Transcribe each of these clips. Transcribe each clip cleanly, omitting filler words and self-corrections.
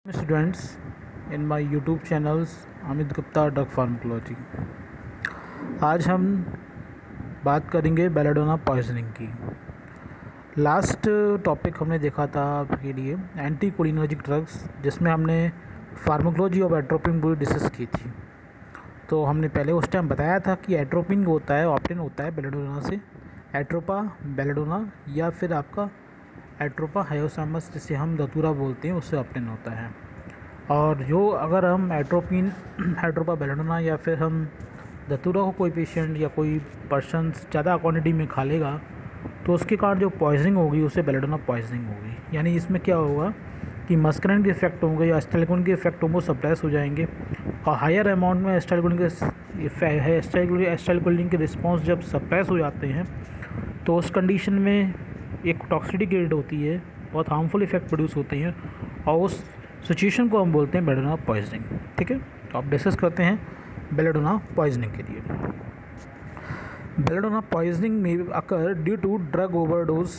Students in my YouTube channels Amit Gupta drug pharmacology. आज हम बात करेंगे बेलाडोना पॉइजनिंग की। लास्ट टॉपिक हमने देखा था आपके लिए एंटीकोलिनर्जिक ड्रग्स, जिसमें हमने फार्माकोलॉजी ऑफ एट्रोपिन पूरी डिस्कस की थी। तो हमने पहले उस टाइम बताया था कि एट्रोपिन होता है, ऑप्टेन होता है बेलाडोना से, एट्रोपा बेलाडोना या फिर आपका एट्रोपा हायोसामस जिसे हम धतूरा बोलते हैं उससे ऑप्टेन होता है। और जो अगर हम एट्रोपा बेलाडोना या फिर हम धतूरा को कोई पेशेंट या कोई पर्सन ज़्यादा क्वांटिटी में खा लेगा तो उसके कारण जो पॉइजनिंग होगी उसे बेलाडोना पॉइजनिंग होगी। यानी इसमें क्या होगा कि मस्करिन के इफेक्ट होंगे या एस्टाइलकोलिन के इफेक्ट होंगे, सप्रेस हो जाएंगे और हायर अमाउंट में एस्टाइलकोलिन के रिस्पॉन्स जब सप्रेस हो जाते हैं तो उस कंडीशन में एक टॉक्सिसिटी क्रिएट होती है, बहुत हार्मफुल इफेक्ट प्रोड्यूस होते हैं और उस सिचुएशन को हम बोलते हैं बेलाडोना पॉइजनिंग। ठीक है, तो आप डिस्कस करते हैं बेलाडोना पॉइजनिंग के लिए। बेलाडोना पॉइजनिंग में occur due to drug overdose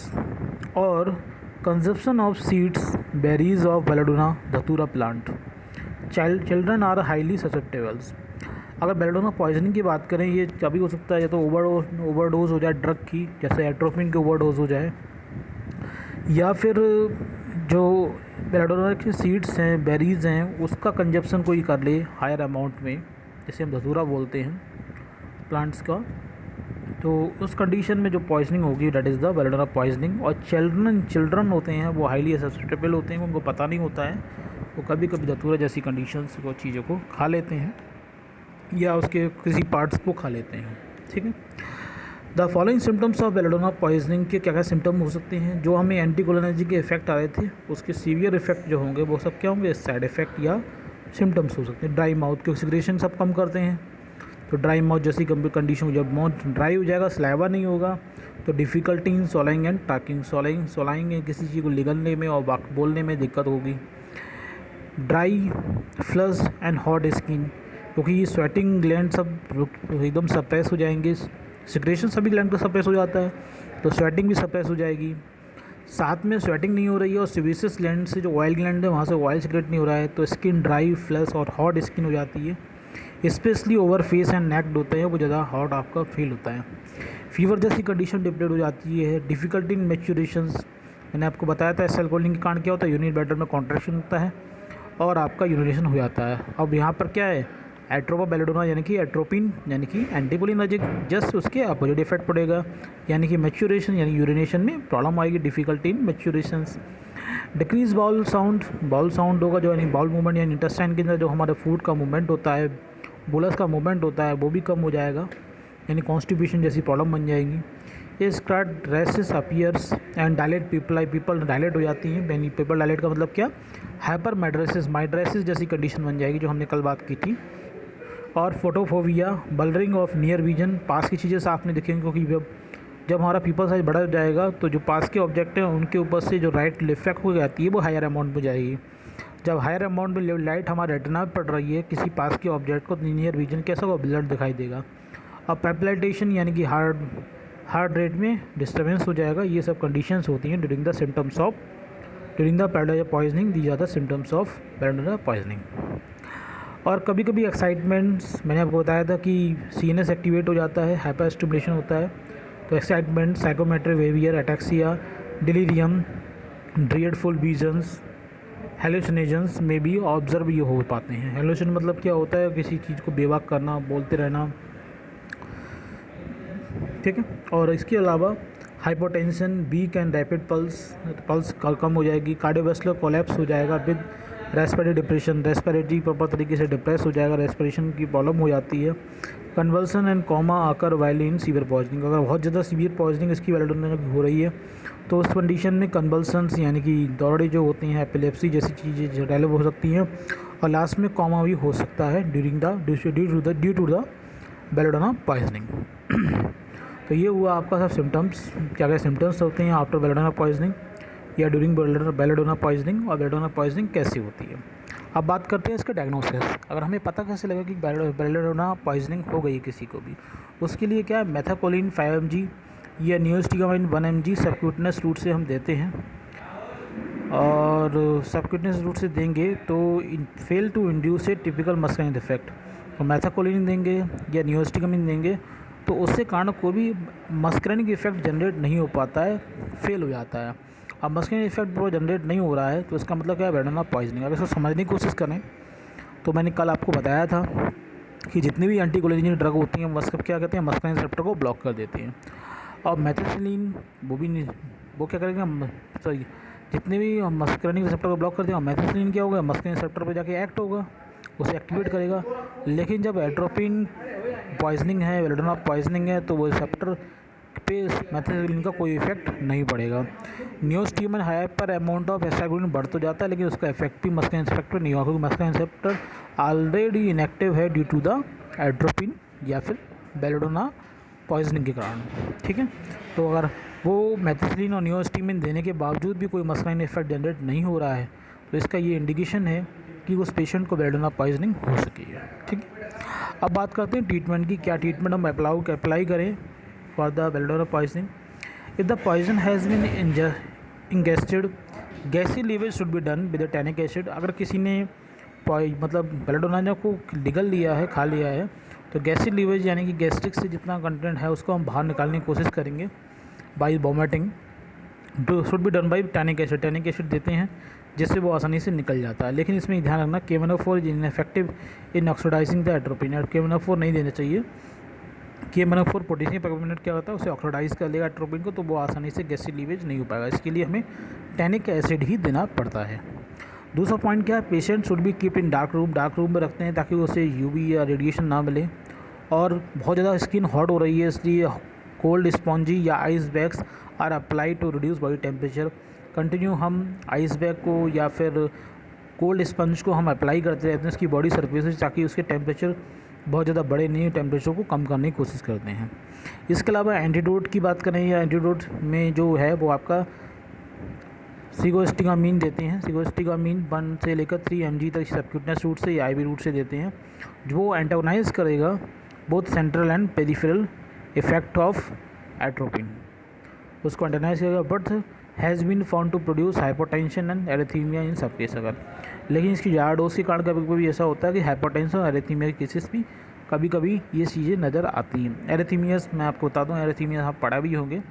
और consumption of seeds berries of belladonna dhatura plant. Children are highly susceptibles. अगर बेलाडोना पॉइजनिंग की बात करें, ये कभी हो सकता है या तो ओवरडोज हो जाए ड्रग की, जैसे एट्रोपिन की ओवरडोज हो जाए, या फिर जो बेलाडोना के सीड्स हैं, बेरीज़ हैं, उसका कंजप्शन कोई कर ले हायर अमाउंट में, जैसे हम धतूरा बोलते हैं प्लांट्स का, तो उस कंडीशन में जो पॉइजनिंग होगी that is the belladonna poisoning. और चिल्ड्रन होते हैं वो हाईली ससेप्टेबल होते हैं, उनको पता नहीं होता है, वो कभी कभी धतूरा जैसी कंडीशंस को चीज़ों को खा लेते हैं या उसके किसी पार्ट्स को खा लेते हैं। ठीक है, the following symptoms of belladonna poisoning के क्या क्या सिम्टम हो सकते हैं। जो हमें एंटीकोलिनर्जिक के इफेक्ट आ रहे थे उसके सीवियर इफेक्ट जो होंगे वो सब क्या होंगे, साइड इफेक्ट या सिम्टम्स हो सकते हैं। ड्राई माउथ, क्योंकि सिक्रेशन सब कम करते हैं, तो ड्राई माउथ जैसी कंडीशन, जब माउथ ड्राई हो जाएगा, सलाइवा नहीं होगा, तो difficulty in swallowing and talking, swallowing किसी चीज़ को निगलने में और बोलने में दिक्कत होगी। Dry flush and hot skin, क्योंकि ये स्वेटिंग ग्लैंड सब एकदम सप्रेस हो जाएंगे, सिक्रेशन सभी ग्लैंड का सप्रेस हो जाता है तो स्वेटिंग भी सप्रेस हो जाएगी। साथ में स्वेटिंग नहीं हो रही है और सीबेसियस ग्लैंड से जो ऑयल ग्लैंड है वहाँ से ऑयल सिक्रेट नहीं हो रहा है, तो स्किन ड्राई फ्लश और हॉट स्किन हो जाती है। Specially over face and neck होते हैं वो ज़्यादा हॉट आपका फील होता है। फीवर जैसी कंडीशन डिप्लेट हो जाती है। डिफ़िकल्टी इन मैच्योरेशंस, मैंने आपको बताया था एल्कोहलिक के कारण क्या होता है, यूरिन ब्लैडर में कॉन्ट्रैक्शन होता है और आपका यूरिनेशन हो जाता है। अब यहाँ पर क्या है, एट्रोपा बेलाडोना यानी कि एट्रोपिन यानी कि एंटीकोलिनर्जिक, जस्ट उसके अपोजिट इफेक्ट पड़ेगा, यानी कि मैच्योरेशन यानी यूरिनेशन में प्रॉब्लम आएगी, difficulty in micturitions. Decrease bowel sound होगा, जो यानी बाउल मूवमेंट यानी इंटेस्टाइन के अंदर जो हमारे फूड का मूवमेंट होता है, बोलस का मूवमेंट होता है, वो भी कम हो जाएगा, यानी कॉन्स्टिपेशन जैसी प्रॉब्लम बन जाएगी। ये scarlet rashes appears and dilate, pupil dilate हो जाती हैं। यानी पीपल डायलेट का मतलब क्या, हाइपर माइड्रेसिस जैसी कंडीशन बन जाएगी जो हमने कल बात की थी। और फोटोफोबिया, बलरिंग ऑफ नियर विजन, पास की चीज़ें साफ नहीं दिखेंगी, क्योंकि जब हमारा पीपल साइज बड़ा हो जाएगा तो जो पास के ऑब्जेक्ट हैं उनके ऊपर से जो लाइट रिफ्लेक्ट हो जाती है वो हायर अमाउंट में जाएगी। जब हायर अमाउंट में लाइट हमारे रेटिना पर पड़ रही है किसी पास के ऑब्जेक्ट को, नियर विजन कैसा होगा, ब्लड दिखाई देगा। और पैपिलेटेशन यानी कि हार्ट रेट में डिस्टर्बेंस हो जाएगा। ये सब कंडीशंस होती हैं during the belladonna poisoning. These are the symptoms of belladonna poisoning. और कभी कभी एक्साइटमेंट्स, मैंने आपको बताया था कि सीएनएस एक्टिवेट हो जाता है, हाइपर स्टिमुलेशन होता है, तो excitement, psychometric behaviour, ataxia, delirium, dreadful visions, hallucinations में भी ऑब्जर्व ये हो पाते हैं। हेलुसिन मतलब क्या होता है, किसी चीज़ को बेवाक करना, बोलते रहना। ठीक है, और इसके अलावा hypotension, weak and rapid pulse कम हो जाएगी। कार्डियोवैस्कुलर कोलैप्स हो जाएगा with respiratory depression, respiratory proper तरीके से डिप्रेस हो जाएगा, रेस्पिरेशन की प्रॉब्लम हो जाती है। कन्वल्सन एंड कॉमा आकर वाइल इन सीवियर पॉइजनिंग, अगर बहुत ज़्यादा सीवियर पॉइजनिंग इसकी बेलाडोना की हो रही है तो उस कंडीशन में कन्वल्सन्स यानी कि दौड़े जो होती हैं, एपिलेप्सी जैसी चीज़ें डेवलप हो सकती हैं और लास्ट में कॉमा भी हो सकता है due to the belladonna poisoning. तो ये हुआ आपका सब सिम्टम्स, क्या क्या सिम्टम्स होते हैं आफ्टर बेलाडोना पॉइजनिंग या ड्यूरिंग बेलाडोना पॉइजनिंग, और बेलाडोना पॉइजनिंग कैसी होती है। अब बात करते हैं इसका डायग्नोसिस। अगर हमें पता कैसे लगा कि बेलाडोना पॉइजनिंग हो गई है किसी को भी, उसके लिए क्या है, मेथाकोलिन 5 mg या नियोस्टिकामाइन 1 mg सबक्यूटेनियस रूट से हम देते हैं और सबक्यूटेनियस रूट से देंगे तो fail to induce a typical muscarinic effect. तो मैथाकोलिन देंगे या नियोस्टिकामिन देंगे तो उससे कारण कोई भी मस्कुलिन इफेक्ट जनरेट नहीं हो पाता है, फेल हो जाता है। अब मस्कुलिन इफेक्ट वो जनरेट नहीं हो रहा है तो इसका मतलब क्या है, बेडोना पॉइजनिंग। अगर इसको समझने की कोशिश करें तो मैंने कल आपको बताया था कि जितनी भी एंटीकोलिनर्जिक ड्रग होती हैं वो क्या कहते हैं, मस्कुलिन रिसेप्टर को ब्लॉक कर देती हैं। और मेथिसिलिन वो क्या करेगा, सॉरी, जितने भी मस्कुलिन रिसेप्टर को ब्लॉक करते हैं, मेथिसिलिन क्या होगा, मस्कुलिन रिसेप्टर पर जाके एक्ट होगा, उसे एक्टिवेट करेगा। लेकिन जब एट्रोपिन पॉइजनिंग है, बेलेडोना पॉइजनिंग है, तो वो रिसेप्टर पे मेथिसिलिन का कोई इफेक्ट नहीं पड़ेगा। नियोस्टिकामिन हाइपर अमाउंट ऑफ एस्ट्राग्लोइन बढ़ तो जाता है लेकिन उसका इफेक्ट भी मस्कुलिन रिसेप्टर नहीं होगा, क्योंकि मस्कुलिन रिसेप्टर ऑलरेडी इनएक्टिव है ड्यू टू द एट्रोपिन या फिर बेलेडोना पॉइजनिंग के कारण। ठीक है, तो अगर वो मेथिसिलिन और नियोस्टिकामिन देने के बावजूद भी कोई मस्कुलिन इफेक्ट जनरेट नहीं हो रहा है तो इसका ये इंडिकेशन है कि उस पेशेंट को बेलेडोना पॉइजनिंग हो सकी है। ठीक है, अब बात करते हैं ट्रीटमेंट की। क्या ट्रीटमेंट हम अप्लाई करें for the belladonna poisoning. If the poison has been ingested, गैसी lavage should be done with tannic acid. अगर किसी ने मतलब बेलेडोना को निगल लिया है, खा लिया है, तो गैसिड लीवेज यानी कि गैस्ट्रिक से जितना कंटेंट है उसको हम बाहर निकालने की कोशिश करेंगे by vomiting. Should be done by tannic acid. Tannic acid देते हैं जिससे वो आसानी से निकल जाता है। लेकिन इसमें ध्यान रखना, KMNO4 is ineffective in oxidizing the atropine. KMNO4 नहीं देना चाहिए। KMNO4 पोटेशियम परमैंगनेट क्या होता है, उसे ऑक्सीडाइज कर लेगा एट्रोपिन को, तो वो आसानी से गैसिड लीवेज नहीं हो पाएगा। इसके लिए हमें टैनिक एसिड ही देना पड़ता है। दूसरा पॉइंट क्या है, patient should be keep in dark room. Dark room में रखते हैं ताकि उसे UV या रेडिएशन ना मिले। और बहुत ज़्यादा स्किन हॉट हो रही है इसलिए कोल्ड स्पॉन्जी या ice bags are apply to reduce body temperature. Continue हम आइस बैग को या फिर कोल्ड स्पंज को हम अप्लाई करते रहते हैं उसकी बॉडी सरफेस से, ताकि उसके टेम्परेचर बहुत ज़्यादा बढ़े नहीं, टेम्परेचर को कम करने की कोशिश करते हैं। इसके अलावा एंटीडोट की बात करें, या एंटीडोट में जो है वो आपका सिगोस्टिकामीन देते हैं। सिगोस्टिकामीन 1 से लेकर 3 mg तक सबक्यूटेनियस रूट से या IV रूट से देते हैं, जो वो एंटागोनाइज करेगा both central and peripheral effect of atropine, उसको एंटागोनाइज करेगा। But has been found to produce hypotension and arrhythmia in some case. अगर लेकिन इसकी ज़्यादा डोज के कारण कभी कभी ऐसा होता है कि हाइपोटेंशन और एरिथीमिया के केसेस भी कभी कभी ये चीज़ें नज़र आती हैं। एरिथीमियास मैं आपको बता दूँ, एरिथीमिया आप पढ़ा भी होंगे।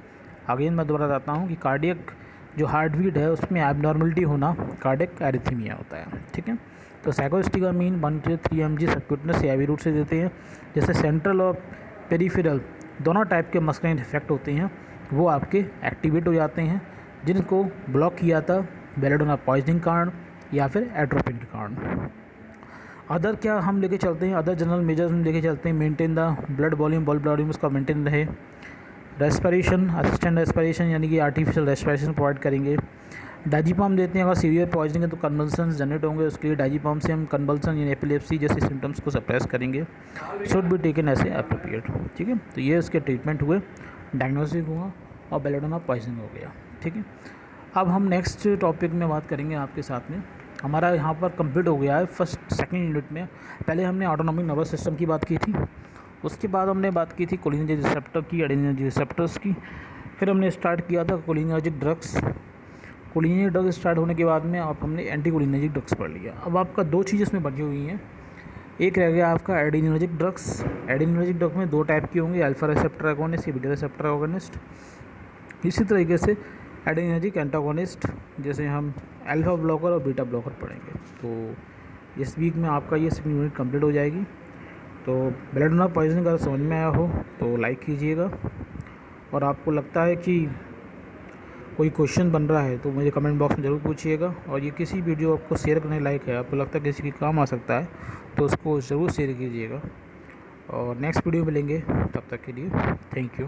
अगेन मैं दोबारा बताता हूँ कि कार्डियक जो हार्ट बीट है उसमें एबनॉर्मलिटी होना कार्डियक एरिथीमिया होता है। ठीक है, तो साइकोस्टिकामीन 1 से 3 mg सबक्यूटेनियस या IV रूट से देते हैं। जैसे सेंट्रल और पेरिफेरल दोनों टाइप के मस्कुलिन इफेक्ट होते हैं वो आपके एक्टिवेट हो जाते हैं, जिनको ब्लॉक किया था बेलेडोना पॉइजनिंग कारण या फिर एट्रोपिन के कारण। अदर क्या हम लेके चलते हैं, अदर जनरल मेजर्स हम लेके चलते हैं। मेंटेन द ब्लड वॉल्यूम उसका मेंटेन रहे। रेस्पिरेशन, असिस्टेंट रेस्पिरेशन यानी कि आर्टिफिशियल रेस्पिरेशन प्रोवाइड करेंगे। डाइजीपाम देते हैं, अगर सीवियर पॉइजनिंग है तो कन्वल्सन्स जनरेट होंगे, उसके लिए डाइजीपाम से हम कन्वल्सन या एपिलेप्सी जैसे सिम्टम्स को सप्रेस करेंगे। शुड बी टेकन ऐसे अप्रोप्रिएट। ठीक है, तो ये उसके ट्रीटमेंट हुए, डायग्नोसिस हुआ और बेलेडोना पॉइजनिंग हो गया। ठीक है, अब हम नेक्स्ट टॉपिक में बात करेंगे आपके साथ में। हमारा यहाँ पर कंप्लीट हो गया है फर्स्ट सेकंड यूनिट में। पहले हमने ऑटोनॉमिक नर्वस सिस्टम की बात की थी, उसके बाद हमने बात की थी कोलिनर्जिक रिसेप्टर की, एड्रेनर्जिक रिसेप्टर्स की। फिर हमने स्टार्ट किया था cholinergic drugs. Cholinergic drug start होने के बाद में अब हमने एंटी कोलिनर्जिक ड्रग्स पढ़ लिया। अब आपका 2 चीज़ इसमें बची हुई हैं। एक रह गया आपका एड्रेनर्जिक ड्रग्स। एड्रेनर्जिक ड्रग में 2 टाइप के होंगे, अल्फा रिसेप्टर एगोनिस्ट या बीटा रिसेप्टर एगोनिस्ट। इसी तरीके से एड्रेनर्जिक एंटागोनिस्ट, जैसे हम अल्फा ब्लॉकर और बीटा ब्लॉकर पढ़ेंगे। तो इस वीक में आपका ये सेकंड यूनिट कंप्लीट हो जाएगी। तो बेलेडोना पॉइजनिंग अगर समझ में आया हो तो लाइक कीजिएगा, और आपको लगता है कि कोई क्वेश्चन बन रहा है तो मुझे कमेंट बॉक्स में ज़रूर पूछिएगा। और ये किसी वीडियो आपको शेयर करने लायक है, आपको लगता है किसी के काम आ सकता है तो उसको ज़रूर शेयर कीजिएगा। और नेक्स्ट वीडियो मिलेंगे, तब तक के लिए थैंक यू।